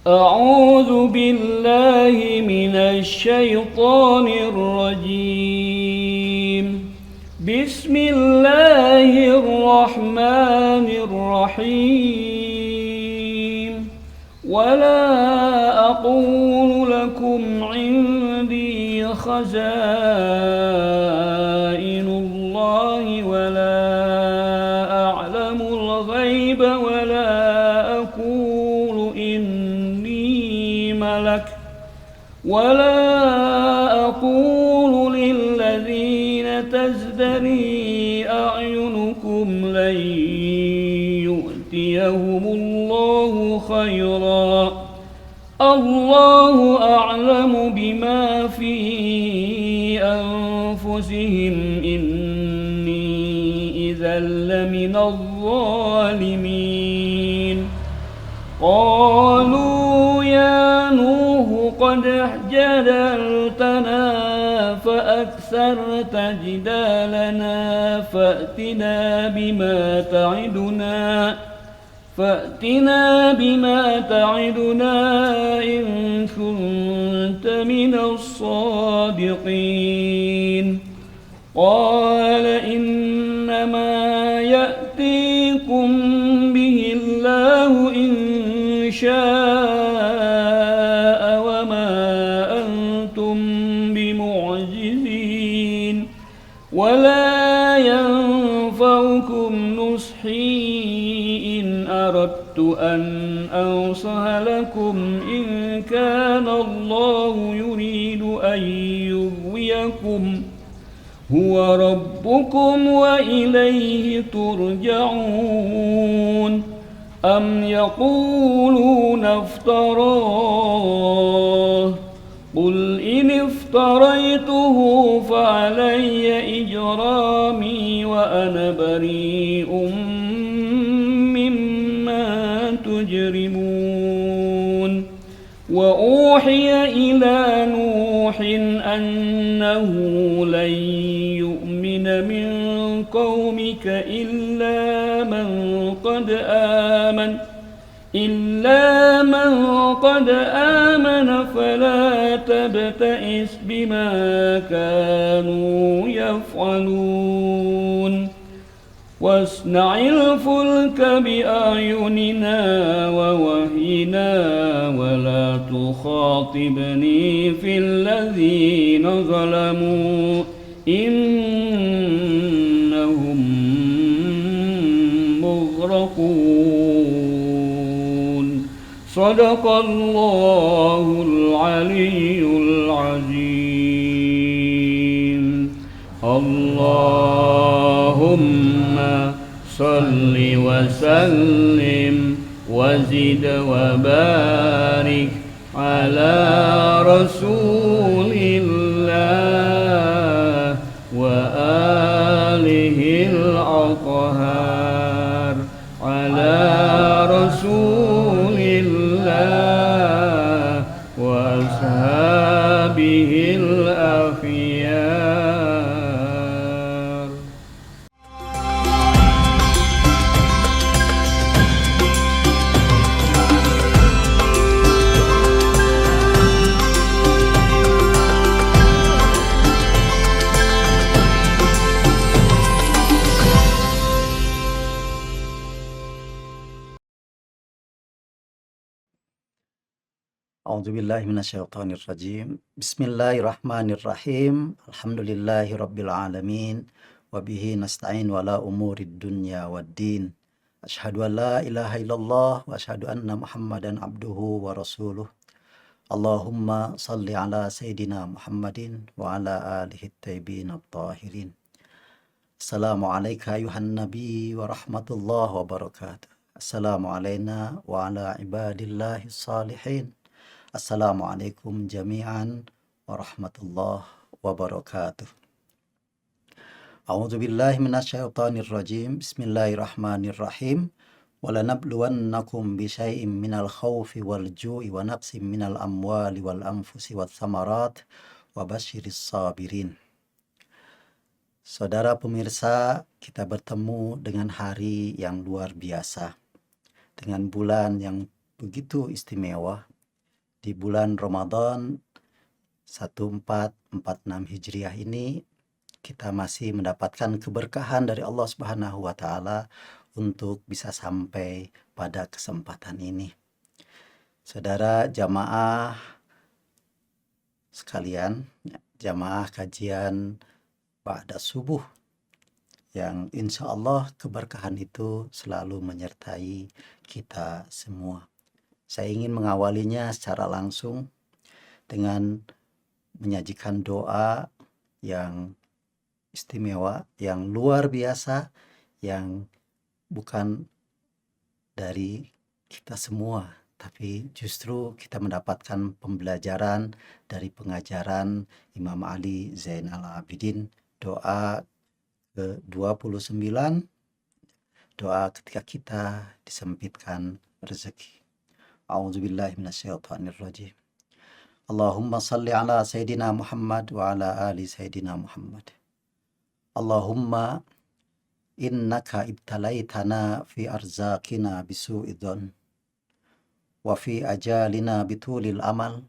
أعوذ بالله من الشيطان الرجيم. بسم الله الرحمن الرحيم. ولا أقول لكم عندي خزائن الله ولا أعلم الغيب ولا أقول إني ملك ولا أقول للذين تزدري أعينكم لن يؤتيهم الله خيرا الله أعلم بما في أنفسهم إني إذا لمن الظالمين. قالوا يا نوح قد جدلتنا فأكثرت جدالنا فأتنا بما تعدنا إن كنت من الصادقين. قال إنما يأتيكم به الله إن شاء وما أنتم بمعجزين ولا ينفعكم نصحي إن أردت أن أنصح لكم إن كان الله يريد أن يغويكم هو ربكم وإليه ترجعون. أم يقولون افتراه قل إن افتريته فعلي إجرامي وأنا بريء مما تجرمون. وأوحي إلى نوح أنه لن يؤمن من قومك إلا من قد آمن فلا تبتئس بما كانوا يفعلون. واصنع الفلك بأعيننا ووحينا ولا تخاطبني في الذين ظلموا إنهم مغرقون. صدق الله العلي العظيم. اللهم صل وسلم وزد وبارك على رسول الله وآله الأطهار على رسول الله وأصحابه الأخيار. A'udzubillahi minasyaitonirrajim. Bismillahirrahmanirrahim. Alhamdulillahi rabbil alamin. Wabihi nasta'in wala umurid dunya waddin. Asyhadu an la ilaha illallah wa asyhadu anna Muhammadan abduhu wa rasuluh. Allahumma salli ala Sayyidina Muhammadin wa ala alihi tayyibin at-tahirin. Assalamualaikum ayuhan nabi wa rahmatullahi wa barakatuh. Assalamu alayna wa ala ibadillahi salihin. Assalamualaikum jami'an warahmatullahi wabarakatuh. A'udzu billahi minasyaitonir rajim. Bismillahirrahmanirrahim. Walanabluwannakum bisyai'im minal khaufi wal ju'i wa naqsim minal amwali wal anfusi wath thamarat wa basyiris sabirin. Saudara pemirsa, kita bertemu dengan hari yang luar biasa, dengan bulan yang begitu istimewa, di bulan Ramadan 1446 Hijriah ini kita masih mendapatkan keberkahan dari Allah Subhanahu wa taala untuk bisa sampai pada kesempatan ini. Saudara jamaah sekalian, jamaah kajian ba'da subuh yang insya Allah keberkahan itu selalu menyertai kita semua. Saya ingin mengawalinya secara langsung dengan menyajikan doa yang istimewa, yang luar biasa, yang bukan dari kita semua, tapi justru kita mendapatkan pembelajaran dari pengajaran Imam Ali Zainal Abidin, doa ke-29, doa ketika kita disempitkan rezeki. A'udzubillahi minasyaitonirrajim. Allahumma salli ala Sayyidina Muhammad wa ala ali Sayyidina Muhammad. Allahumma innaka ibtalaitana fi arzakina bisu'idhan wa fi ajalina bitulil amal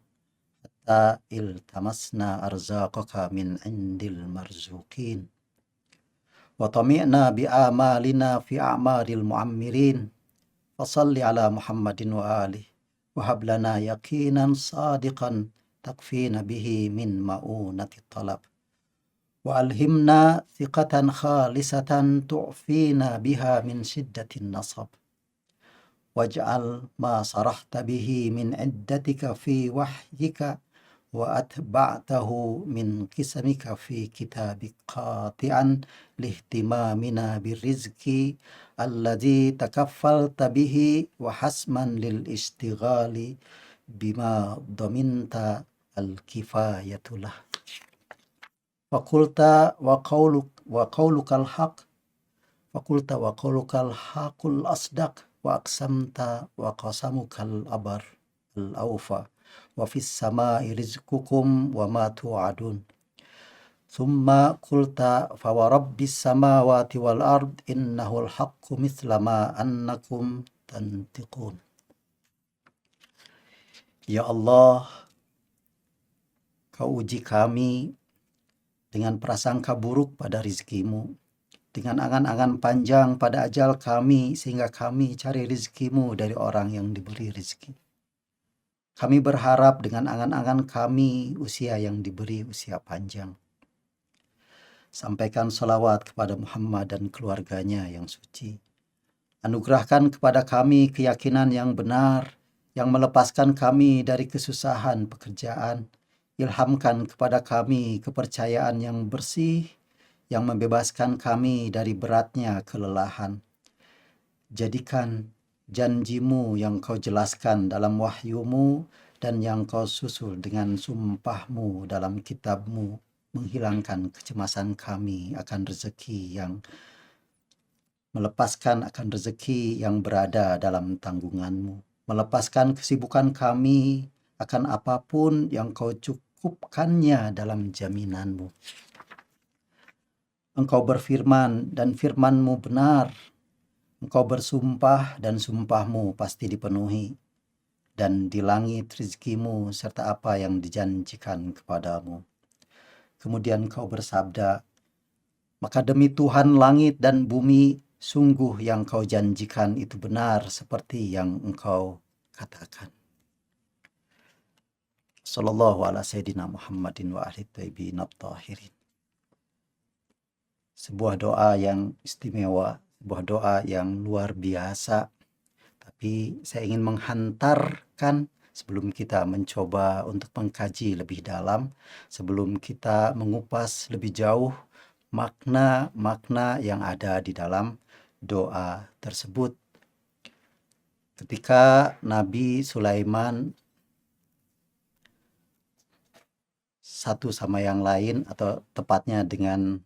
hatta iltamasna arzaqaka min indil marzuqin wa tami'na bi amalina fi a'maril mu'ammirin fasalli ala Muhammadin wa alihi wahab lana yaqinan sadiqan takfina bihi min ma'unati talab wa alhimna thiqatan khalisatan tu'fina biha min shiddatin nasab waj'al ma sarahta bihi min iddatika fi wahyika wa atba'tahu min kisamika fi kitabik qati'an lihtimamina birizki alladhi takaffalta bihi wa hasman lil istighali bima dhaminta al-kifayatulah. Fakulta wa qawlukal haq, fakulta wa qawlukal haqul asdaq wa aqsamta wa qasamukal abar al-awfa wa fis samai rizqukum wa ma tu'adun. Thumma qulta fa wa rabbis samawati wal ard innahul haqqu mithla ma annakum tantiqun. Ya Allah, Kau uji kami dengan prasangka buruk pada rizkimu, dengan angan-angan panjang pada ajal kami sehingga kami cari rizkimu dari orang yang diberi rizki. Kami berharap dengan angan-angan kami usia yang diberi usia panjang. Sampaikan salawat kepada Muhammad dan keluarganya yang suci. Anugerahkan kepada kami keyakinan yang benar, yang melepaskan kami dari kesusahan pekerjaan. Ilhamkan kepada kami kepercayaan yang bersih, yang membebaskan kami dari beratnya kelelahan. Jadikan janjimu yang kau jelaskan dalam wahyumu dan yang kau susul dengan sumpahmu dalam kitabmu menghilangkan kecemasan kami akan rezeki yang melepaskan akan rezeki yang berada dalam tanggunganmu, melepaskan kesibukan kami akan apapun yang kau cukupkannya dalam jaminanmu. Engkau berfirman dan firmanmu benar. Engkau bersumpah dan sumpahmu pasti dipenuhi. Dan di langit rezekimu serta apa yang dijanjikan kepadamu. Kemudian kau bersabda, maka demi Tuhan langit dan bumi, sungguh yang kau janjikan itu benar seperti yang engkau katakan. Sallallahu ala Sayyidina Muhammadin wa ahli taibin at-tahirin. Sebuah doa yang istimewa, sebuah doa yang luar biasa. Tapi saya ingin menghantarkan sebelum kita mencoba untuk mengkaji lebih dalam, sebelum kita mengupas lebih jauh makna-makna yang ada di dalam doa tersebut. Ketika Nabi Sulaiman satu sama yang lain, atau tepatnya dengan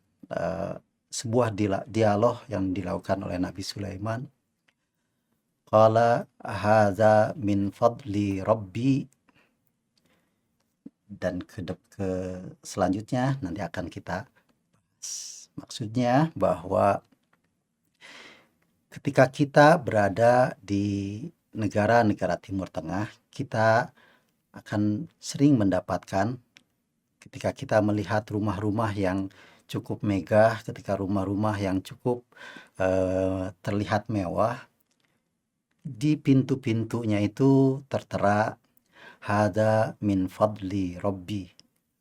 sebuah dialog yang dilakukan oleh Nabi Sulaiman, qala hadza min fadli rabbi, dan ke selanjutnya nanti akan kita bahas. Maksudnya bahwa ketika kita berada di negara-negara Timur Tengah, kita akan sering mendapatkan ketika kita melihat rumah-rumah yang cukup megah, ketika rumah-rumah yang cukup terlihat mewah, di pintu-pintunya itu tertera hada min fadli Rabbi.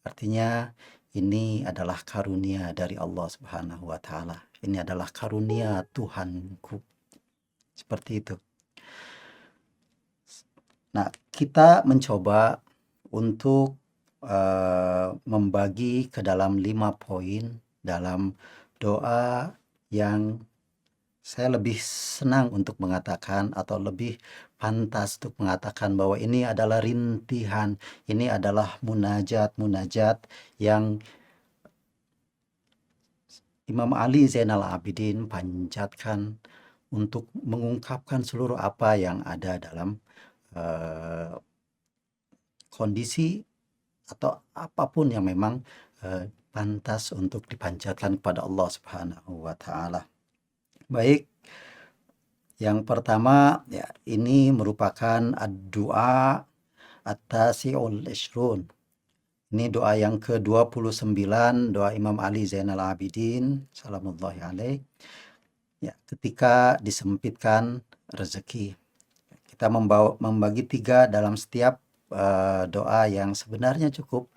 Artinya ini adalah karunia dari Allah Subhanahu wa taala. Ini adalah karunia Tuhanku. Seperti itu. Nah, kita mencoba untuk membagi ke dalam 5 poin dalam doa yang saya lebih senang untuk mengatakan atau lebih pantas untuk mengatakan bahwa ini adalah rintihan, ini adalah munajat-munajat yang Imam Ali Zainal Abidin panjatkan untuk mengungkapkan seluruh apa yang ada dalam kondisi atau apapun yang memang pantas untuk dipanjatkan kepada Allah Subhanahu wa taala. Baik, yang pertama ya ini merupakan doa at-tasi'ul ishrun. Ini doa yang ke-29, doa Imam Ali Zainal Abidin salamullahi alaih. Ya, ketika disempitkan rezeki. Kita membagi 3 dalam setiap doa yang sebenarnya cukup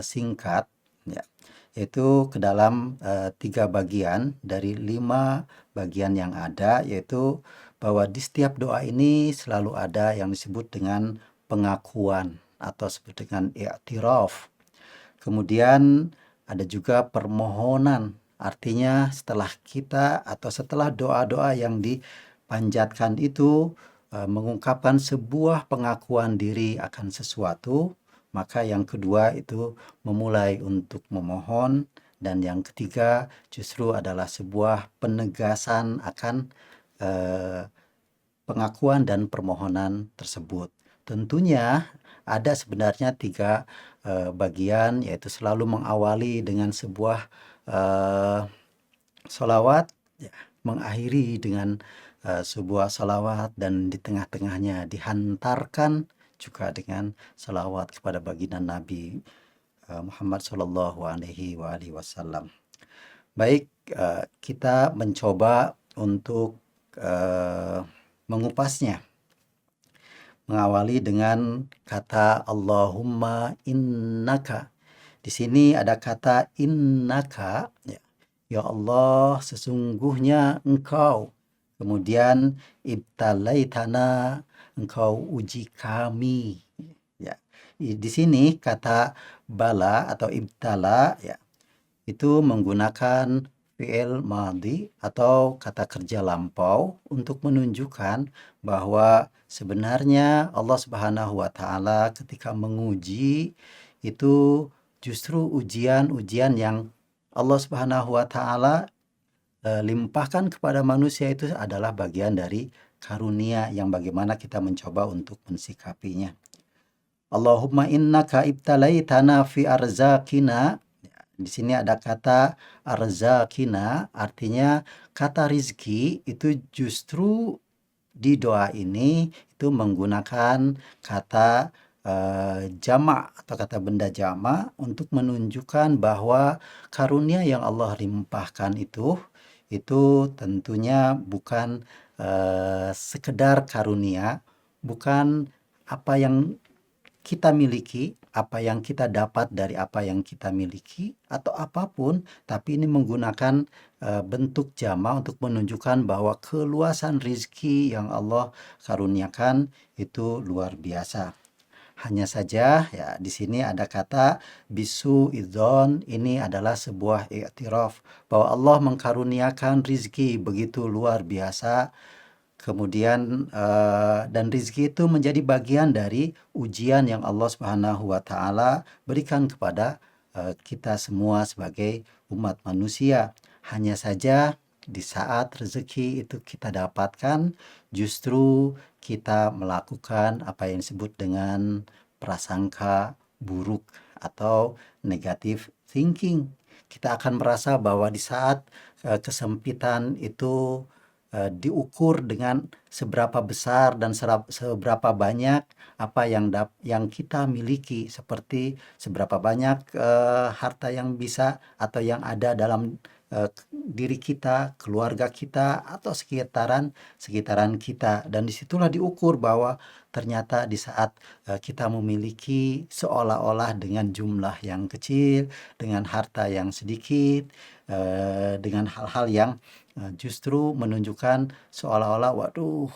singkat, ya, yaitu ke dalam 3 bagian dari 5 bagian yang ada, yaitu bahwa di setiap doa ini selalu ada yang disebut dengan pengakuan atau disebut dengan i'tiraf. Kemudian ada juga permohonan, artinya setelah kita atau setelah doa-doa yang dipanjatkan itu mengungkapkan sebuah pengakuan diri akan sesuatu, maka yang kedua itu memulai untuk memohon, dan yang ketiga justru adalah sebuah penegasan akan pengakuan dan permohonan tersebut. Tentunya ada sebenarnya 3 bagian, yaitu selalu mengawali dengan sebuah sholawat, ya, mengakhiri dengan sebuah salawat, dan di tengah-tengahnya dihantarkan juga dengan salawat kepada baginda Nabi Muhammad Shallallahu Alaihi Wasallam. Baik, kita mencoba untuk mengupasnya, mengawali dengan kata Allahumma innaka. Di sini ada kata innaka, ya. Ya Allah, sesungguhnya Engkau. Kemudian ibtalaitana, Engkau uji kami. Ya. Di sini kata bala atau ibtala, ya, itu menggunakan fi'il madhi atau kata kerja lampau untuk menunjukkan bahwa sebenarnya Allah Subhanahu wa taala ketika menguji itu justru ujian-ujian yang Allah Subhanahu wa taala limpahkan kepada manusia itu adalah bagian dari karunia yang bagaimana kita mencoba untuk mensikapinya. Allahumma innaka ibtalaitana fi arzakina. Di sini ada kata arzakina, artinya kata rizki itu justru di doa ini itu menggunakan kata jamak atau kata benda jamak untuk menunjukkan bahwa karunia yang Allah limpahkan itu tentunya bukan sekedar karunia, bukan apa yang kita miliki, apa yang kita dapat dari apa yang kita miliki atau apapun, tapi ini menggunakan bentuk jama untuk menunjukkan bahwa keluasan rizki yang Allah karuniakan itu luar biasa. Hanya saja ya di sini ada kata bisu idzon, ini adalah sebuah i'tiraf bahwa Allah mengkaruniakan rizki begitu luar biasa. Kemudian dan rizki itu menjadi bagian dari ujian yang Allah Subhanahu wa taala berikan kepada kita semua sebagai umat manusia. Hanya saja di saat rezeki itu kita dapatkan, justru kita melakukan apa yang disebut dengan prasangka buruk atau negative thinking. Kita akan merasa bahwa di saat kesempitan itu diukur dengan seberapa besar dan seberapa banyak apa yang kita miliki, seperti seberapa banyak harta yang bisa atau yang ada dalam diri kita, keluarga kita, atau sekitaran kita. Dan disitulah diukur bahwa ternyata di saat kita memiliki seolah-olah dengan jumlah yang kecil, dengan harta yang sedikit, dengan hal-hal yang justru menunjukkan seolah-olah, waduh,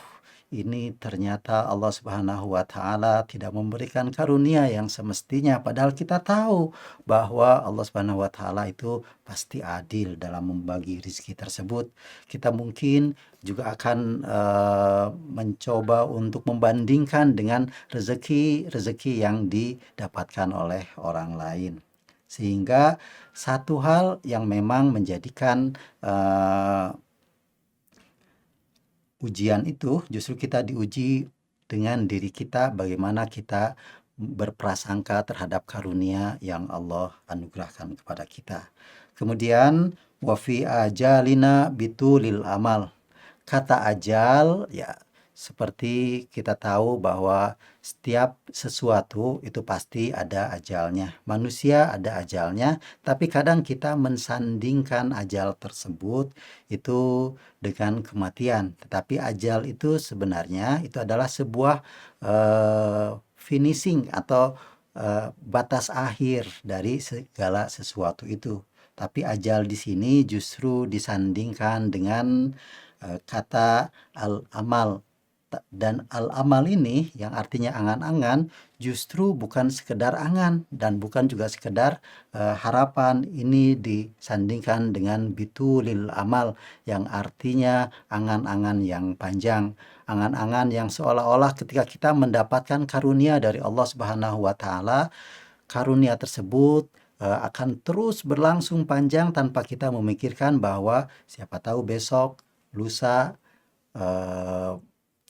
ini ternyata Allah Subhanahu wa Ta'ala tidak memberikan karunia yang semestinya, padahal kita tahu bahwa Allah Subhanahu wa Ta'ala itu pasti adil dalam membagi rezeki tersebut. Kita mungkin juga akan mencoba untuk membandingkan dengan rezeki yang didapatkan oleh orang lain, sehingga satu hal yang memang menjadikan ujian itu, justru kita diuji dengan diri kita, bagaimana kita berprasangka terhadap karunia yang Allah anugerahkan kepada kita. Kemudian wa fi ajalina bitulil amal. Kata ajal, ya seperti kita tahu bahwa setiap sesuatu itu pasti ada ajalnya. Manusia ada ajalnya, tapi kadang kita mensandingkan ajal tersebut itu dengan kematian. Tetapi ajal itu sebenarnya itu adalah sebuah finishing atau batas akhir dari segala sesuatu itu. Tapi ajal di sini justru disandingkan dengan kata al-amal. Dan al-amal ini yang artinya angan-angan justru bukan sekedar angan dan bukan juga sekedar harapan. Ini disandingkan dengan bitulil amal yang artinya angan-angan yang panjang. Angan-angan yang seolah-olah ketika kita mendapatkan karunia dari Allah Subhanahu wa Ta'ala, karunia tersebut akan terus berlangsung panjang tanpa kita memikirkan bahwa siapa tahu besok, lusa,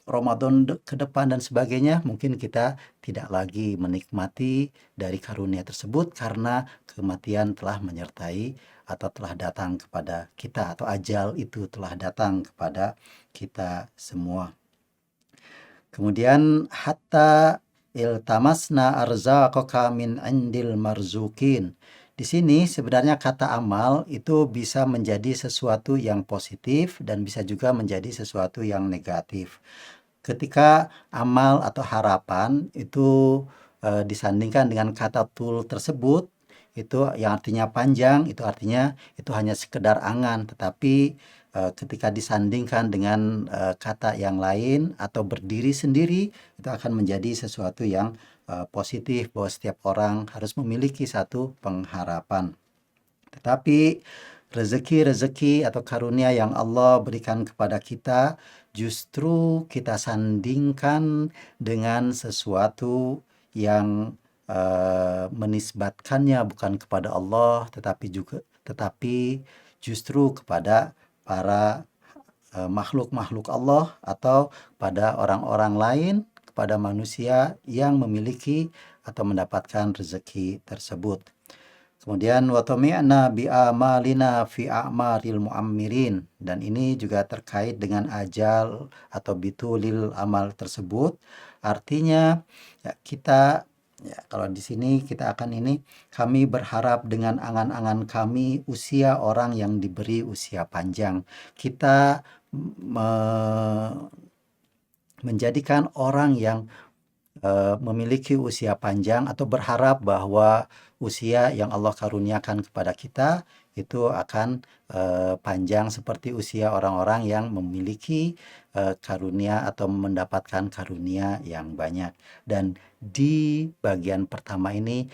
Ramadan ke depan dan sebagainya, mungkin kita tidak lagi menikmati dari karunia tersebut karena kematian telah menyertai atau telah datang kepada kita, atau ajal itu telah datang kepada kita semua. Kemudian hatta iltamasna arzaqaka min indil marzukin. Di sini sebenarnya kata amal itu bisa menjadi sesuatu yang positif dan bisa juga menjadi sesuatu yang negatif. Ketika amal atau harapan itu disandingkan dengan kata tul tersebut, itu yang artinya panjang, itu artinya itu hanya sekedar angan. Tetapi ketika disandingkan dengan kata yang lain atau berdiri sendiri, itu akan menjadi sesuatu yang positif, bahwa setiap orang harus memiliki satu pengharapan. Tetapi rezeki-rezeki atau karunia yang Allah berikan kepada kita justru kita sandingkan dengan sesuatu yang menisbatkannya bukan kepada Allah, tetapi justru kepada para makhluk-makhluk Allah atau pada orang-orang lain, kepada manusia yang memiliki atau mendapatkan rezeki tersebut. Kemudian watami'na bi'amalina fi a'maril mu'ammirin, dan ini juga terkait dengan ajal atau bitulil amal tersebut. Artinya ya kita, ya kalau di sini kita akan ini, kami berharap dengan angan-angan kami usia orang yang diberi usia panjang. Kita menjadikan orang yang memiliki usia panjang atau berharap bahwa usia yang Allah karuniakan kepada kita itu akan panjang seperti usia orang-orang yang memiliki karunia atau mendapatkan karunia yang banyak. Dan di bagian pertama ini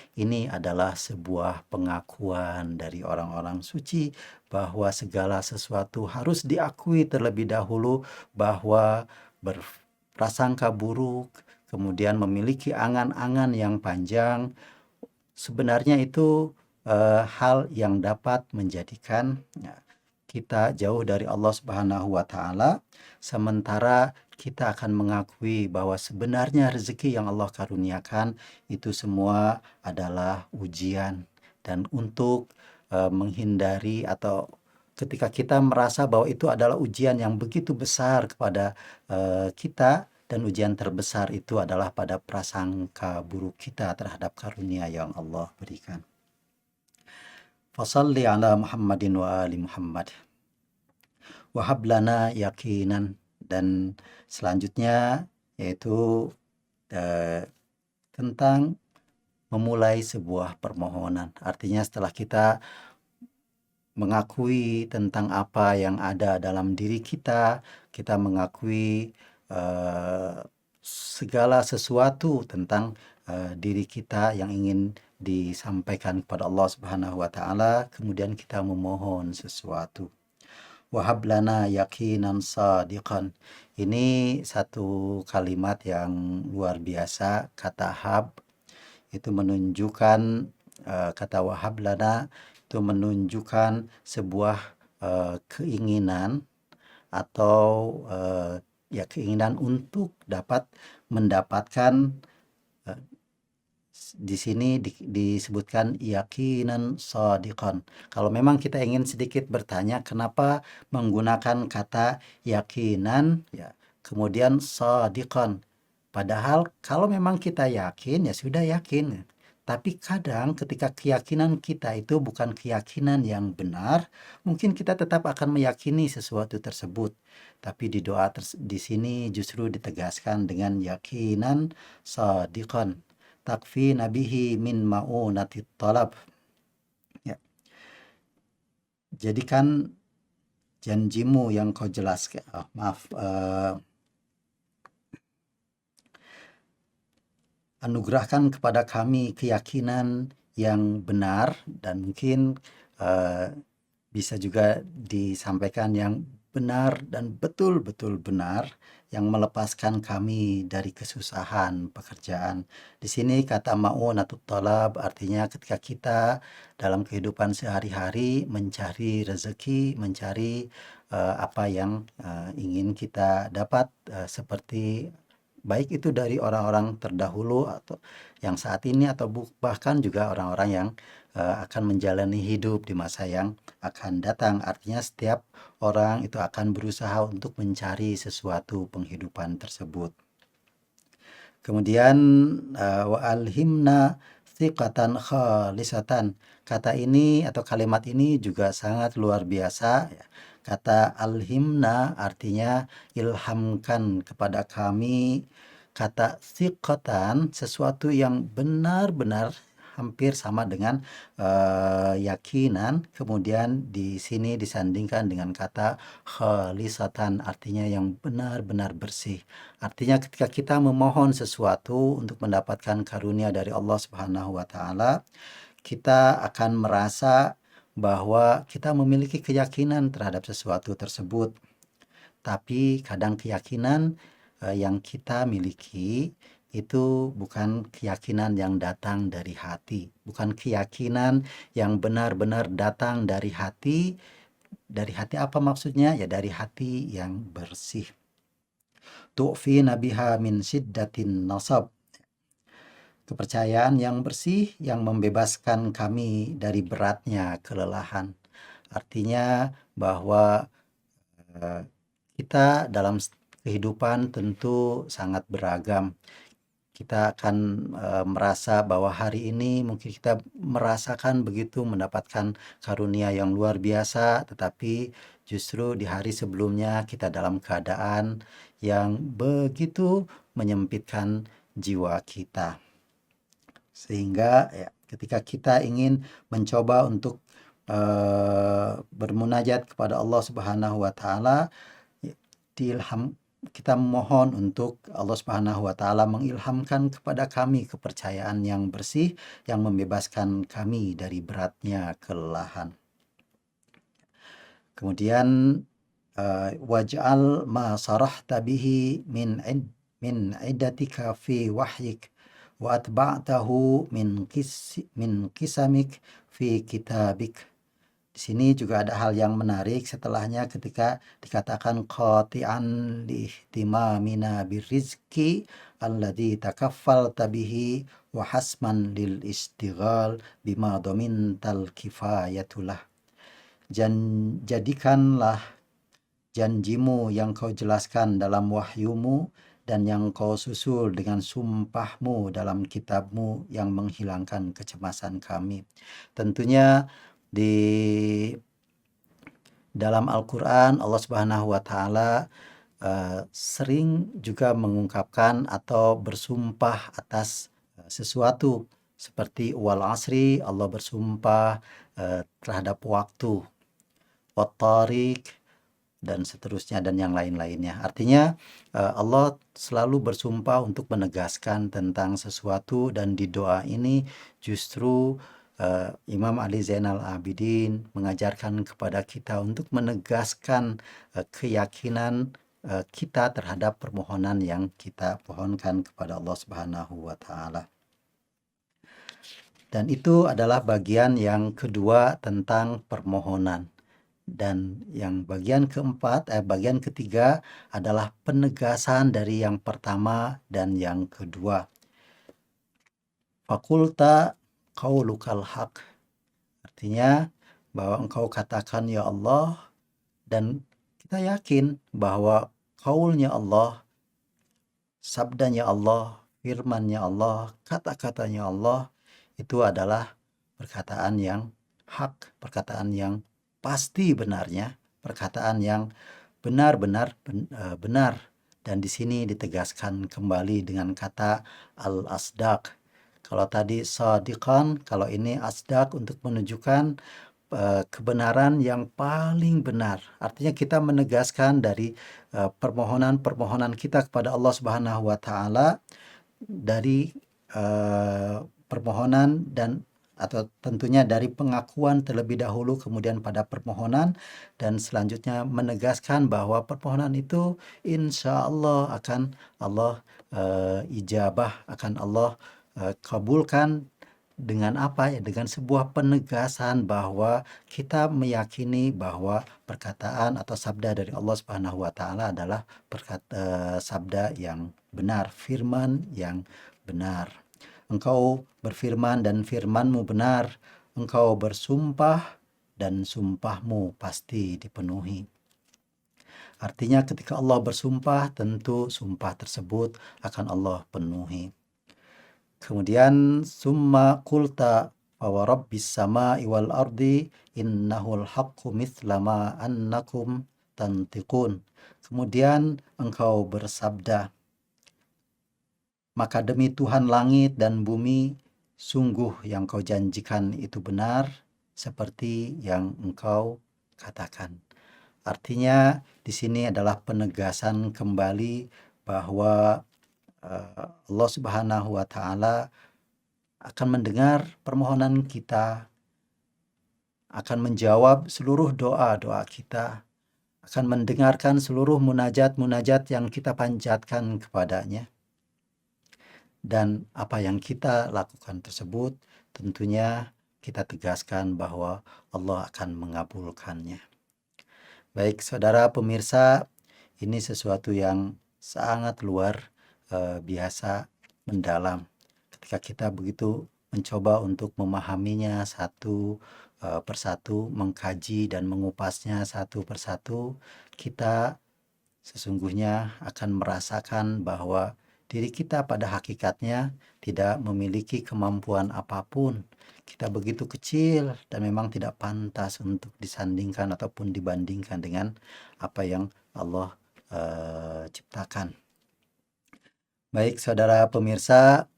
adalah sebuah pengakuan dari orang-orang suci bahwa segala sesuatu harus diakui terlebih dahulu, bahwa berprasangka buruk, kemudian memiliki angan-angan yang panjang, sebenarnya itu hal yang dapat menjadikan kita jauh dari Allah Subhanahu wa Ta'ala, sementara kita akan mengakui bahwa sebenarnya rezeki yang Allah karuniakan itu semua adalah ujian. Dan untuk menghindari atau ketika kita merasa bahwa itu adalah ujian yang begitu besar kepada kita, dan ujian terbesar itu adalah pada prasangka buruk kita terhadap karunia yang Allah berikan. Fasalli ala Muhammadin wa ali Muhammad. Wahab lana yakinan. Dan selanjutnya yaitu tentang memulai sebuah permohonan. Artinya setelah kita mengakui tentang apa yang ada dalam diri kita, kita mengakui segala sesuatu tentang diri kita yang ingin disampaikan kepada Allah Subhanahu wa taala, kemudian kita memohon sesuatu. Wahab lana yakinan sadiqan. Ini satu kalimat yang luar biasa. Kata hab itu menunjukkan, kata wahab lana itu menunjukkan sebuah keinginan atau keinginan untuk dapat mendapatkan, di sini disebutkan yakinan shadiqan. Kalau memang kita ingin sedikit bertanya kenapa menggunakan kata yakinan ya, kemudian shadiqan. Padahal kalau memang kita yakin ya sudah yakin. Tapi kadang ketika keyakinan kita itu bukan keyakinan yang benar, mungkin kita tetap akan meyakini sesuatu tersebut. Tapi di doa di sini justru ditegaskan dengan yakinan shadiqan. Takfi nabihi min ma'unatit talab. Ya. Jadikan janjimu yang kau jelaskan. Anugerahkan kepada kami keyakinan yang benar, dan mungkin bisa juga disampaikan yang benar dan betul-betul benar, yang melepaskan kami dari kesusahan pekerjaan. Di sini kata ma'unatut talab artinya ketika kita dalam kehidupan sehari-hari mencari rezeki, mencari apa yang ingin kita dapat, seperti baik itu dari orang-orang terdahulu atau yang saat ini, atau bahkan juga orang-orang yang akan menjalani hidup di masa yang akan datang. Artinya setiap orang itu akan berusaha untuk mencari sesuatu penghidupan tersebut. Kemudian wa alhimna thiqatan khalisatan. Kata ini atau kalimat ini juga sangat luar biasa ya. Kata alhimna artinya ilhamkan kepada kami. Kata thiqatan sesuatu yang benar-benar hampir sama dengan yakinan. Kemudian di sini disandingkan dengan kata khalisatan artinya yang benar-benar bersih. Artinya ketika kita memohon sesuatu untuk mendapatkan karunia dari Allah Subhanahu wa taala, kita akan merasa bahwa kita memiliki keyakinan terhadap sesuatu tersebut. Tapi kadang keyakinan yang kita miliki itu bukan keyakinan yang datang dari hati, bukan keyakinan yang benar-benar datang dari hati. Dari hati apa maksudnya? Ya dari hati yang bersih. Tu'fi nabiha min syiddatin nasab. Kepercayaan yang bersih yang membebaskan kami dari beratnya kelelahan. Artinya bahwa kita dalam kehidupan tentu sangat beragam. Kita akan merasa bahwa hari ini mungkin kita merasakan begitu mendapatkan karunia yang luar biasa, tetapi justru di hari sebelumnya kita dalam keadaan yang begitu menyempitkan jiwa kita. Sehingga ya, ketika kita ingin mencoba untuk bermunajat kepada Allah Subhanahu wa taala, kita mohon untuk Allah Subhanahu wa taala mengilhamkan kepada kami kepercayaan yang bersih yang membebaskan kami dari beratnya kelelahan. Kemudian waj'al ma sarahta bihi min iddatika fi wahyik wa atba'tahu min kisamik fi kitabik. Di sini juga ada hal yang menarik setelahnya ketika dikatakan qati'an li ihtimamina birrizqi alladhi takaffalta bihi wa hasman lil istighal bima dhamintal kifayatulah. jadikanlah janjimu yang kau jelaskan dalam wahyumu dan yang kau susul dengan sumpahmu dalam kitabmu yang menghilangkan kecemasan kami. Tentunya di dalam Al-Quran Allah Subhanahu wa Ta'ala sering juga mengungkapkan atau bersumpah atas sesuatu, seperti wal asri, Allah bersumpah terhadap waktu, wat tariq, dan seterusnya, dan yang lain-lainnya. Artinya Allah selalu bersumpah untuk menegaskan tentang sesuatu, dan di doa ini justru Imam Ali Zainal Abidin mengajarkan kepada kita untuk menegaskan keyakinan kita terhadap permohonan yang kita pohonkan kepada Allah Subhanahu wa Ta'ala. Dan itu adalah bagian yang kedua tentang permohonan. Dan yang bagian ketiga adalah penegasan dari yang pertama dan yang kedua. Fakulta qaulukal haq. Artinya bahwa engkau katakan ya Allah, dan kita yakin bahwa qaulnya Allah, sabdanya Allah, firmannya Allah, kata-katanya Allah itu adalah perkataan yang hak, perkataan yang pasti benarnya, perkataan yang benar-benar benar. Dan di sini ditegaskan kembali dengan kata al-asdaq. Kalau tadi sadiqan, kalau ini asdaq untuk menunjukkan kebenaran yang paling benar. Artinya kita menegaskan dari permohonan-permohonan kita kepada Allah Subhanahu wa Ta'ala, dari permohonan dan atau tentunya dari pengakuan terlebih dahulu, kemudian pada permohonan, dan selanjutnya menegaskan bahwa permohonan itu insya Allah akan Allah ijabah, akan Allah kabulkan. Dengan apa ya? Dengan sebuah penegasan bahwa kita meyakini bahwa perkataan atau sabda dari Allah Subhanahu wa Ta'ala adalah sabda yang benar, firman yang benar. Engkau berfirman dan firmanmu benar, engkau bersumpah dan sumpahmu pasti dipenuhi. Artinya ketika Allah bersumpah, tentu sumpah tersebut akan Allah penuhi. Kemudian summa qulta wa rabbis sama'i wal ardi innahul haqqu mithla ma annakum tantiqun. Kemudian engkau bersabda, maka demi Tuhan langit dan bumi, sungguh yang kau janjikan itu benar seperti yang engkau katakan. Artinya di sini adalah penegasan kembali bahwa Allah Subhanahu wa Ta'ala akan mendengar permohonan kita, akan menjawab seluruh doa-doa kita, akan mendengarkan seluruh munajat-munajat yang kita panjatkan kepadanya. Dan apa yang kita lakukan tersebut tentunya kita tegaskan bahwa Allah akan mengabulkannya. Baik saudara pemirsa, ini sesuatu yang sangat luar biasa mendalam. Ketika kita begitu mencoba untuk memahaminya satu persatu, mengkaji dan mengupasnya satu persatu, kita sesungguhnya akan merasakan bahwa diri kita pada hakikatnya tidak memiliki kemampuan apapun. Kita begitu kecil dan memang tidak pantas untuk disandingkan ataupun dibandingkan dengan apa yang Allah ciptakan. Baik saudara pemirsa,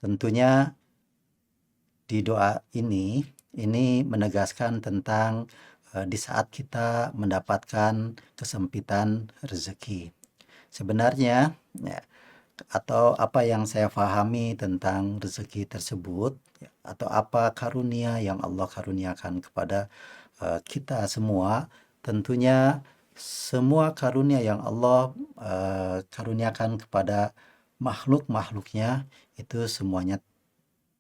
tentunya di doa ini menegaskan tentang di saat kita mendapatkan kesempitan rezeki. Sebenarnya ya, atau apa yang saya pahami tentang rezeki tersebut, ya, atau apa karunia yang Allah karuniakan kepada kita semua, tentunya semua karunia yang Allah karuniakan kepada makhluk-makhluknya itu semuanya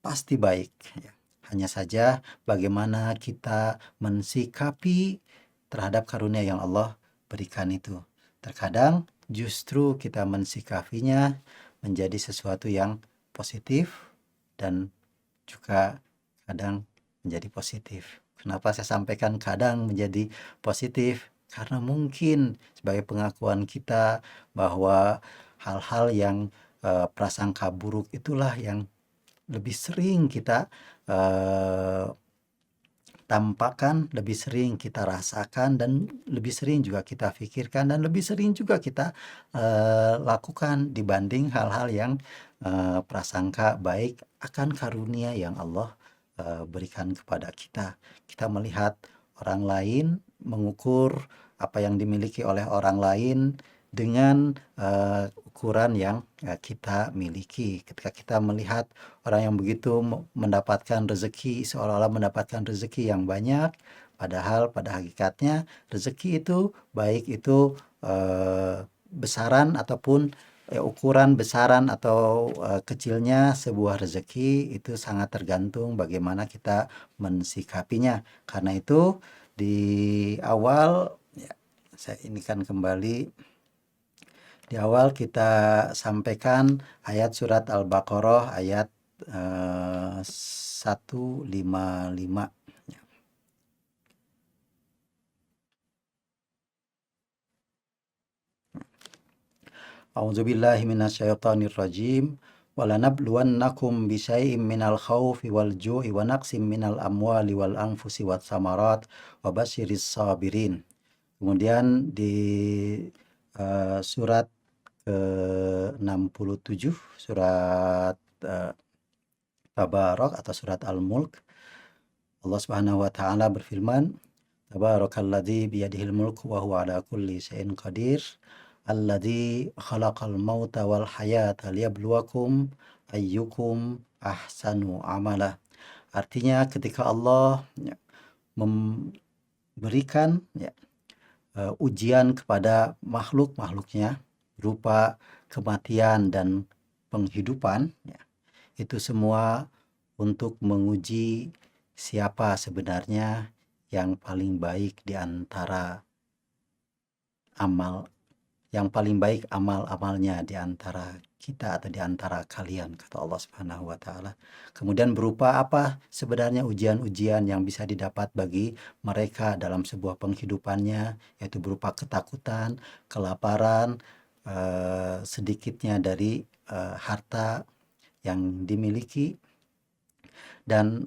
pasti baik, ya. Hanya saja bagaimana kita mensikapi terhadap karunia yang Allah berikan itu. Terkadang justru kita mensikapinya menjadi sesuatu yang positif dan juga kadang menjadi positif. Kenapa saya sampaikan kadang menjadi positif? Karena mungkin sebagai pengakuan kita bahwa hal-hal yang prasangka buruk itulah yang lebih sering kita eh, tampakkan, lebih sering kita rasakan, dan lebih sering juga kita pikirkan, dan lebih sering juga kita lakukan dibanding hal-hal yang prasangka baik akan karunia yang Allah berikan kepada kita. Kita melihat orang lain, mengukur apa yang dimiliki oleh orang lain dengan ukuran yang kita miliki. Ketika kita melihat orang yang begitu mendapatkan rezeki, seolah-olah mendapatkan rezeki yang banyak, padahal pada hakikatnya rezeki itu baik itu besaran ataupun ukuran besaran atau kecilnya sebuah rezeki itu sangat tergantung bagaimana kita mensikapinya. Karena itu di awal ya, saya ini kan kembali di awal kita sampaikan ayat surat Al-Baqarah ayat 155. A'udzubillahi minasyaitonirrajim. Walanabluwannakum bisyai'im minal khawfi wal ju'i wa naqsim minal amwali wal anfusi wat samarat wa basyiris sabirin. Kemudian di surat ke-67, surat Tabarak atau surat Al-Mulk, Allah Subhanahu wa taala berfirman, Tabarakalladzi biyadihil mulku wa huwa ala kulli syai'in qadir, alladzi khalaqal mauta wal hayata liyabluwakum ayyukum ahsanu amala. Artinya ketika Allah memberikan ujian kepada makhluk-makhluknya berupa kematian dan penghidupan, itu semua untuk menguji siapa sebenarnya yang paling baik di antara amal-amalnya di antara kita atau di antara kalian, kata Allah Subhanahu wa taala. Kemudian berupa apa sebenarnya ujian-ujian yang bisa didapat bagi mereka dalam sebuah penghidupannya, yaitu berupa ketakutan, kelaparan, sedikitnya dari harta yang dimiliki, dan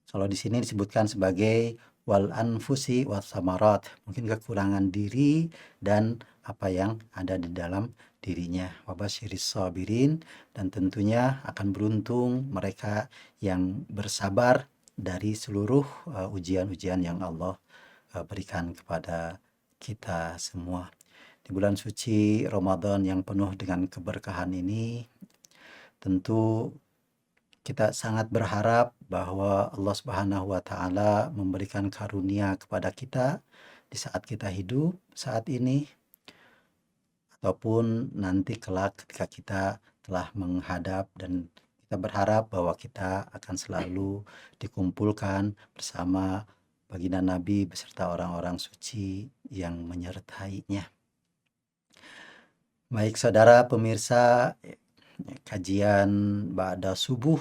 kalau di sini disebutkan sebagai wal anfusi was samarat, mungkin kekurangan diri dan apa yang ada di dalam dirinya. Wabasyiris sabirin, dan tentunya akan beruntung mereka yang bersabar dari seluruh ujian-ujian yang Allah berikan kepada kita semua. Di bulan suci Ramadan yang penuh dengan keberkahan ini, tentu kita sangat berharap bahwa Allah Subhanahu wa taala memberikan karunia kepada kita di saat kita hidup saat ini, ataupun nanti kelak ketika kita telah menghadap, dan kita berharap bahwa kita akan selalu dikumpulkan bersama baginda Nabi beserta orang-orang suci yang menyertainya. Baik saudara pemirsa, kajian ba'da subuh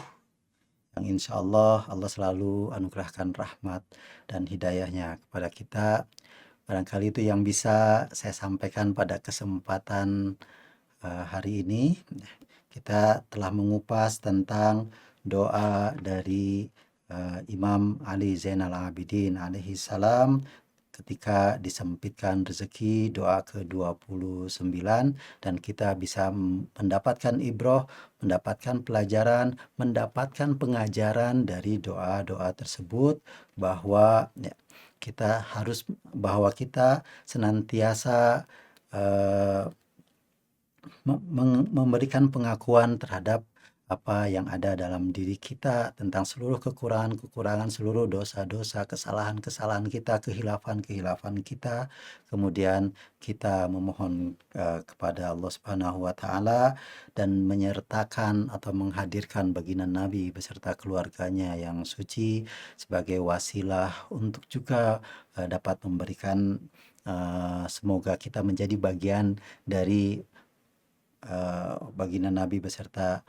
yang insya Allah selalu anugerahkan rahmat dan hidayahnya kepada kita. Barangkali itu yang bisa saya sampaikan pada kesempatan hari ini. Kita telah mengupas tentang doa dari Imam Ali Zainal Abidin alaihi salam ketika disempitkan rezeki, doa ke-29, dan kita bisa mendapatkan ibrah, mendapatkan pelajaran, mendapatkan pengajaran dari doa-doa tersebut, bahwa kita senantiasa memberikan pengakuan terhadap apa yang ada dalam diri kita tentang seluruh kekurangan-kekurangan, seluruh dosa-dosa, kesalahan-kesalahan kita, kehilafan-kehilafan kita. Kemudian kita memohon kepada Allah Subhanahu wa taala dan menyertakan atau menghadirkan baginda Nabi beserta keluarganya yang suci sebagai wasilah untuk juga dapat memberikan semoga kita menjadi bagian dari baginda Nabi beserta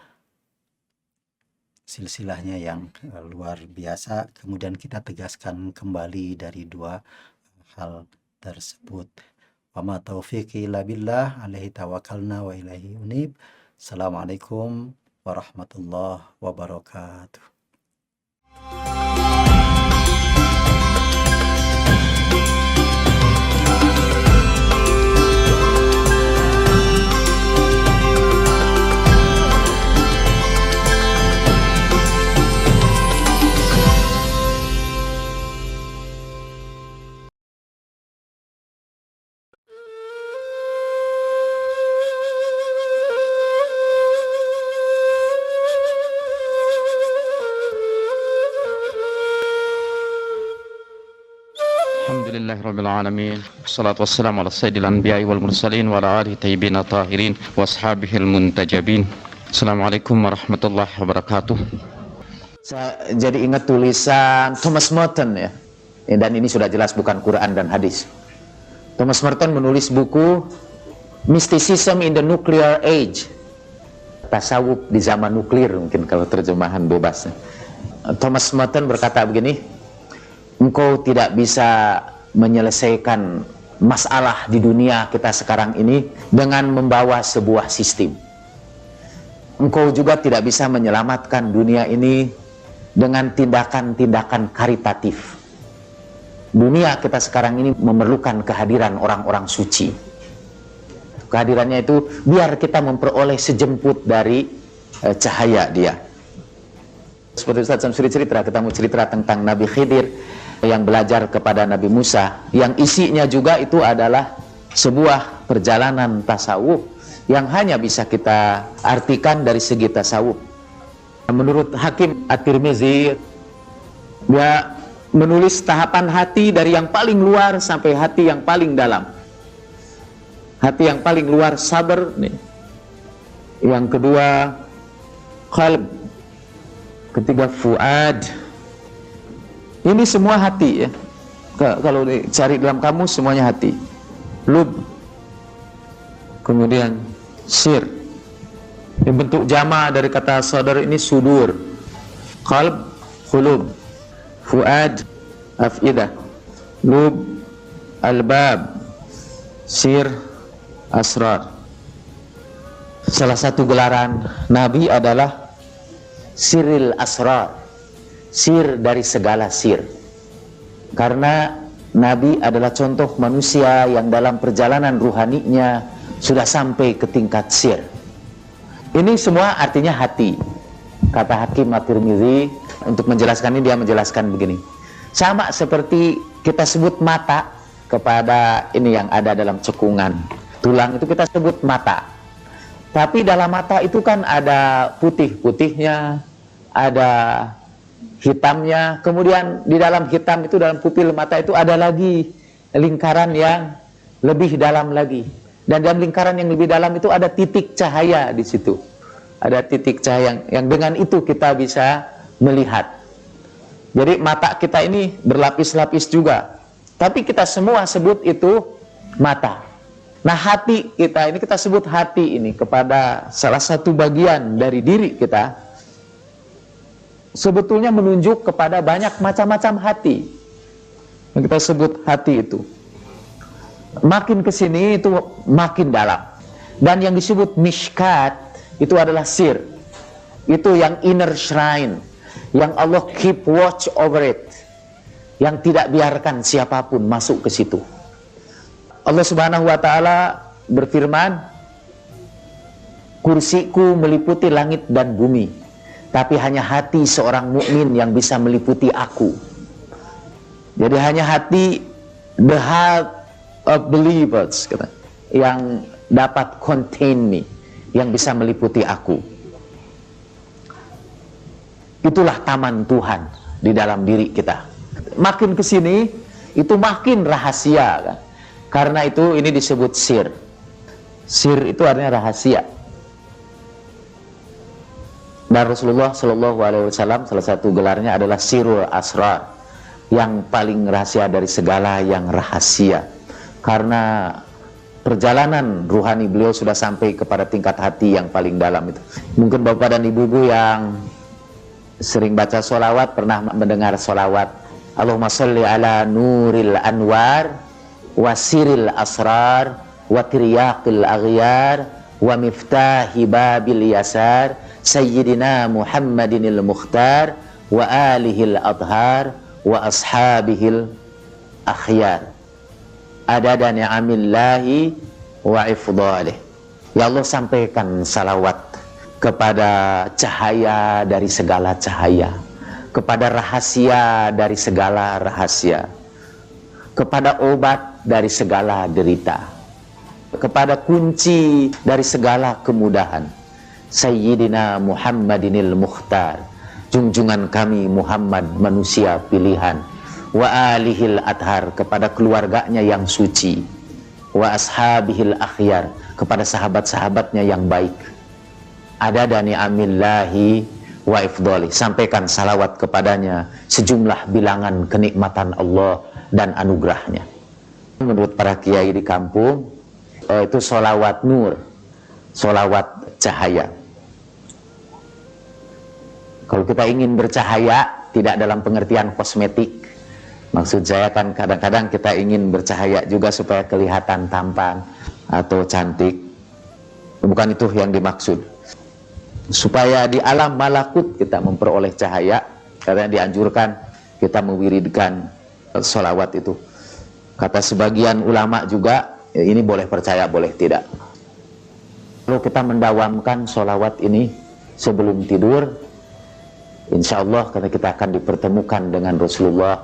silsilahnya yang luar biasa. Kemudian kita tegaskan kembali dari dua hal tersebut. Wa ma taufiqi illa billah, alaihi tawakkalna wa ilaihi unib. Assalamualaikum warahmatullahi wabarakatuh. Alhamdulillahirrabbilalamin. Wassalatu wassalamu ala sayyidil anbiya'i wal mursalin wa ala alihi tayyibin tahirin wa ashabihil muntajabin. Assalamualaikum warahmatullahi wabarakatuh. Saya jadi ingat tulisan Thomas Merton ya. Dan ini sudah jelas bukan Quran dan hadis. Thomas Merton menulis buku Mysticism in the Nuclear Age. Tasawuf di zaman nuklir, mungkin kalau terjemahan bebas. Thomas Merton berkata begini, engkau tidak bisa menyelesaikan masalah di dunia kita sekarang ini dengan membawa sebuah sistem. Engkau juga tidak bisa menyelamatkan dunia ini dengan tindakan-tindakan karitatif. Dunia kita sekarang ini memerlukan kehadiran orang-orang suci. Kehadirannya itu biar kita memperoleh sejemput dari cahaya dia. Seperti Ustaz Samsuri cerita, kita mau cerita tentang Nabi Khidir yang belajar kepada Nabi Musa, yang isinya juga itu adalah sebuah perjalanan tasawuf yang hanya bisa kita artikan dari segi tasawuf. Menurut Hakim At-Tirmizi, dia menulis tahapan hati dari yang paling luar sampai hati yang paling dalam. Hati yang paling luar sabar nih. Yang kedua qalb, ketiga fuad. Ini semua hati ya. Kalau dicari dalam kamus semuanya hati. Lub, kemudian sir. Ini bentuk jama dari kata sadar ini sudur. Qalb, khulub, fuad, afidah, lub, albab, sir, asrar. Salah satu gelaran Nabi adalah siril asrar, sir dari segala sir. Karena Nabi adalah contoh manusia yang dalam perjalanan ruhaninya sudah sampai ke tingkat sir. Ini semua artinya hati. Kata Hakim At-Tirmizi, untuk menjelaskan ini dia menjelaskan begini. Sama seperti kita sebut mata kepada ini yang ada dalam cekungan tulang, itu kita sebut mata. Tapi dalam mata itu kan ada putih-putihnya, ada hitamnya, kemudian di dalam hitam itu, dalam pupil mata itu ada lagi lingkaran yang lebih dalam lagi, dan dalam lingkaran yang lebih dalam itu ada titik cahaya di situ, ada titik cahaya yang dengan itu kita bisa melihat. Jadi mata kita ini berlapis-lapis juga, tapi kita semua sebut itu mata. Nah hati kita ini, kita sebut hati ini kepada salah satu bagian dari diri kita, sebetulnya menunjuk kepada banyak macam-macam hati yang kita sebut hati itu. Makin kesini itu makin dalam, dan yang disebut mishkat itu adalah sir. Itu yang inner shrine, yang Allah keep watch over it, yang tidak biarkan siapapun masuk ke situ. Allah Subhanahu wa ta'ala berfirman, kursiku meliputi langit dan bumi, tapi hanya hati seorang mukmin yang bisa meliputi aku. Jadi hanya hati, the heart of believers, yang dapat contain me, yang bisa meliputi aku. Itulah taman Tuhan di dalam diri kita. Makin kesini itu makin rahasia kan? Karena itu ini disebut sir. Sir itu artinya rahasia. Dan Rasulullah Shallallahu Alaihi Wasallam salah satu gelarnya adalah sirul asrar, yang paling rahasia dari segala yang rahasia. Karena perjalanan ruhani beliau sudah sampai kepada tingkat hati yang paling dalam itu. Mungkin bapak dan ibu-ibu yang sering baca solawat pernah mendengar solawat Allahumma sholli ala nuril anwar wasiril asrar wa tiryaqil aghyar wa miftahi babil yasar sayyidina Muhammadinil mukhtar wa alihil adhar wa ashabihil akhyar adada ni'amillahi wa ifdalih. Ya Allah, sampaikan salawat kepada cahaya dari segala cahaya, kepada rahasia dari segala rahasia, kepada obat dari segala derita, kepada kunci dari segala kemudahan, Sayyidina Muhammadinil Mukhtar, junjungan kami Muhammad manusia pilihan, wa alihil adhar, kepada keluarganya yang suci, wa ashabihil akhyar, kepada sahabat-sahabatnya yang baik, adada ni'amillahi wa ifdali, sampaikan salawat kepadanya sejumlah bilangan kenikmatan Allah dan anugerahnya. Menurut para kiai di kampung, itu solawat nur, solawat cahaya. Kalau kita ingin bercahaya, tidak dalam pengertian kosmetik. Maksud saya kan kadang-kadang kita ingin bercahaya juga supaya kelihatan tampan atau cantik. Bukan itu yang dimaksud. Supaya di alam malakut kita memperoleh cahaya, karena dianjurkan kita mewiridkan sholawat itu. Kata sebagian ulama juga, ini boleh percaya boleh tidak. Kalau kita mendawamkan sholawat ini sebelum tidur, insya Allah karena kita akan dipertemukan dengan Rasulullah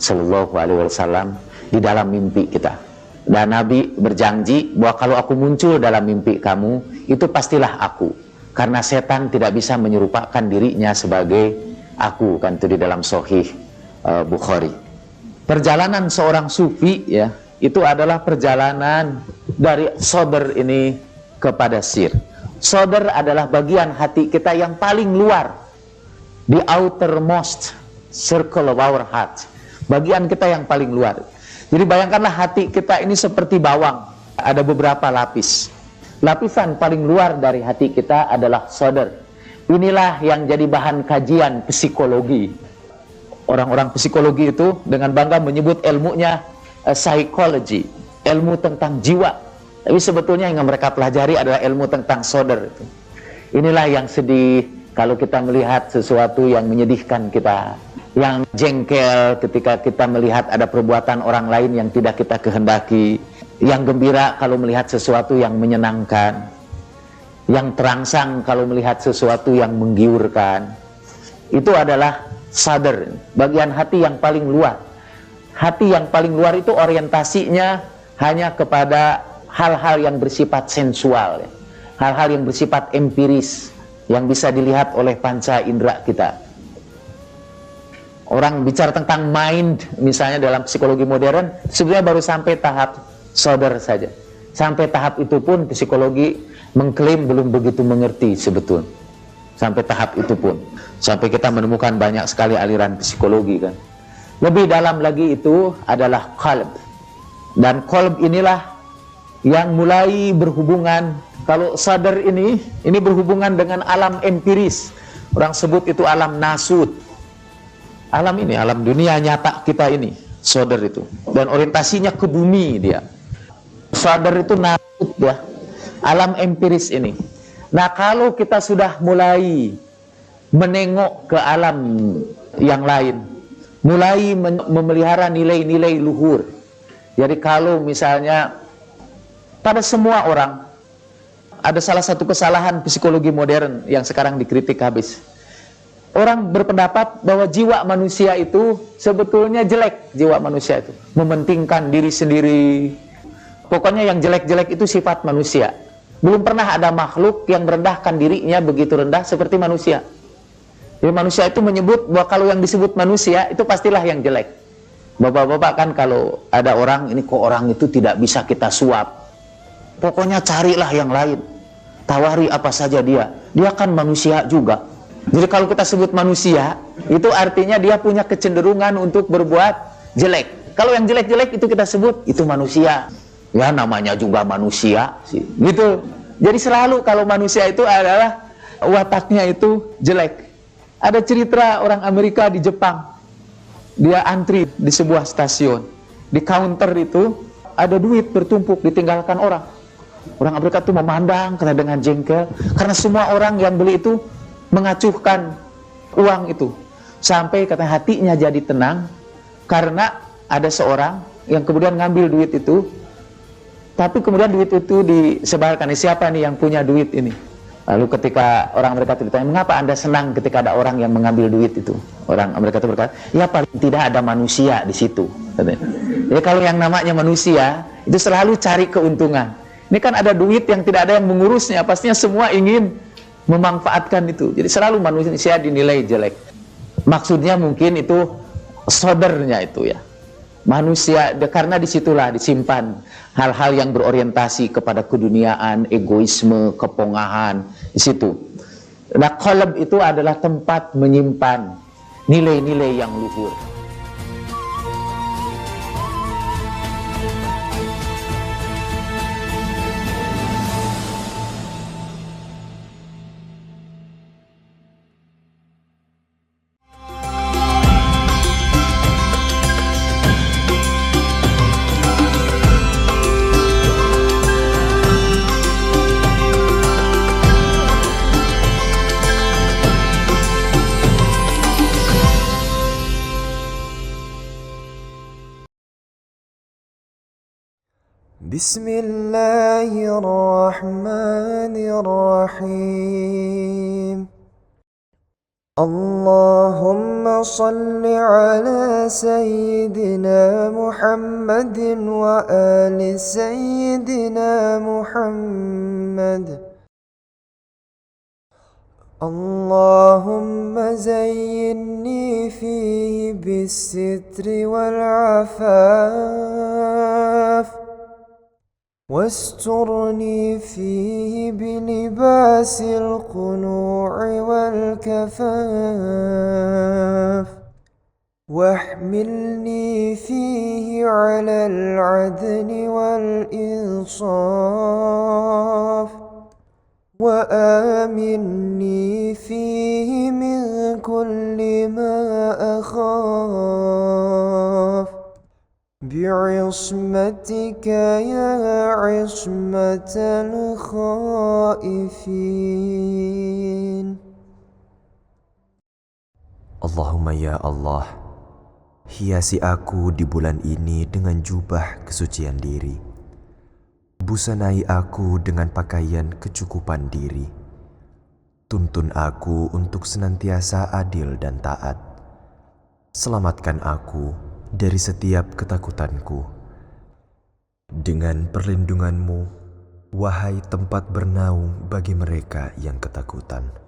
Sallallahu Alaihi Wasallam di dalam mimpi kita. Dan Nabi berjanji bahwa kalau aku muncul dalam mimpi kamu, itu pastilah aku. Karena setan tidak bisa menyerupakan dirinya sebagai aku, kan itu di dalam Sahih Bukhari. Perjalanan seorang sufi ya, itu adalah perjalanan dari sodr ini kepada sir. Sodr adalah bagian hati kita yang paling luar, the outermost circle of our heart, bagian kita yang paling luar. Jadi bayangkanlah hati kita ini seperti bawang, ada beberapa lapis. Lapisan paling luar dari hati kita adalah sodr. Inilah yang jadi bahan kajian psikologi. Orang-orang psikologi itu dengan bangga menyebut ilmunya psychology, ilmu tentang jiwa. Tapi sebetulnya yang mereka pelajari adalah ilmu tentang sodr. Inilah yang sedih kalau kita melihat sesuatu yang menyedihkan kita, yang jengkel ketika kita melihat ada perbuatan orang lain yang tidak kita kehendaki, yang gembira kalau melihat sesuatu yang menyenangkan, yang terangsang kalau melihat sesuatu yang menggiurkan. Itu adalah sadar, bagian hati yang paling luar. Hati yang paling luar itu orientasinya hanya kepada hal-hal yang bersifat sensual, hal-hal yang bersifat empiris, yang bisa dilihat oleh panca indera kita. Orang bicara tentang mind, misalnya dalam psikologi modern, sebenarnya baru sampai tahap sodr saja. Sampai tahap itu pun psikologi mengklaim belum begitu mengerti sebetulnya. Sampai tahap itu pun. Sampai kita menemukan banyak sekali aliran psikologi kan. Lebih dalam lagi itu adalah qalb. Dan qalb inilah yang mulai berhubungan, kalau sadar ini berhubungan dengan alam empiris. Orang sebut itu alam nasut. Alam ini, alam dunia nyata kita ini, sadar itu. Dan orientasinya ke bumi dia. Sadar itu nasut ya, alam empiris ini. Nah kalau kita sudah mulai menengok ke alam yang lain, mulai memelihara nilai-nilai luhur. Jadi kalau misalnya pada semua orang, ada salah satu kesalahan psikologi modern yang sekarang dikritik habis. Orang berpendapat bahwa jiwa manusia itu sebetulnya jelek. Jiwa manusia itu mementingkan diri sendiri. Pokoknya yang jelek-jelek itu sifat manusia. Belum pernah ada makhluk yang merendahkan dirinya begitu rendah seperti manusia. Jadi manusia itu menyebut bahwa kalau yang disebut manusia itu pastilah yang jelek. Bapak-bapak kan kalau ada orang, ini kok orang itu tidak bisa kita suap. Pokoknya carilah yang lain. Tawari apa saja dia. Dia kan manusia juga. Jadi kalau kita sebut manusia, itu artinya dia punya kecenderungan untuk berbuat jelek. Kalau yang jelek-jelek itu kita sebut, itu manusia. Ya namanya juga manusia sih. Gitu. Jadi selalu kalau manusia itu adalah wataknya itu jelek. Ada cerita orang Amerika di Jepang. Dia antri di sebuah stasiun. Di counter itu ada duit bertumpuk ditinggalkan orang. Orang Amerika itu memandang karena dengan jengkel. Karena semua orang yang beli itu mengacuhkan uang itu. Sampai kata hatinya jadi tenang. Karena ada seorang yang kemudian ngambil duit itu. Tapi kemudian duit itu disebarkan. Siapa nih yang punya duit ini? Lalu ketika orang Amerika itu ditanya, mengapa Anda senang ketika ada orang yang mengambil duit itu? Orang Amerika itu berkata, ya paling tidak ada manusia di situ. Jadi kalau yang namanya manusia, itu selalu cari keuntungan. Ini kan ada duit yang tidak ada yang mengurusnya, pastinya semua ingin memanfaatkan itu. Jadi selalu manusia dinilai jelek. Maksudnya mungkin itu sodernya itu ya. Manusia, karena disitulah disimpan hal-hal yang berorientasi kepada keduniaan, egoisme, kepongahan, di situ. Nah, qalb itu adalah tempat menyimpan nilai-nilai yang luhur. بسم الله الرحمن الرحيم اللهم صل على سيدنا محمد وآل سيدنا محمد اللهم زيني فيه بالستر والعفاف واسترني فيه بلباس القنوع والكفاف واحملني فيه على العدل والإنصاف وآمني فيه من كل ما أخاف بعصمتك يا عصمة الخائفين. Allahumma ya Allah, hiasi aku di bulan ini dengan jubah kesucian diri. Busanai aku dengan pakaian kecukupan diri. Tuntun aku untuk senantiasa adil dan taat. Selamatkan aku dari setiap ketakutanku. Dengan perlindunganmu, wahai tempat bernaung bagi mereka yang ketakutan.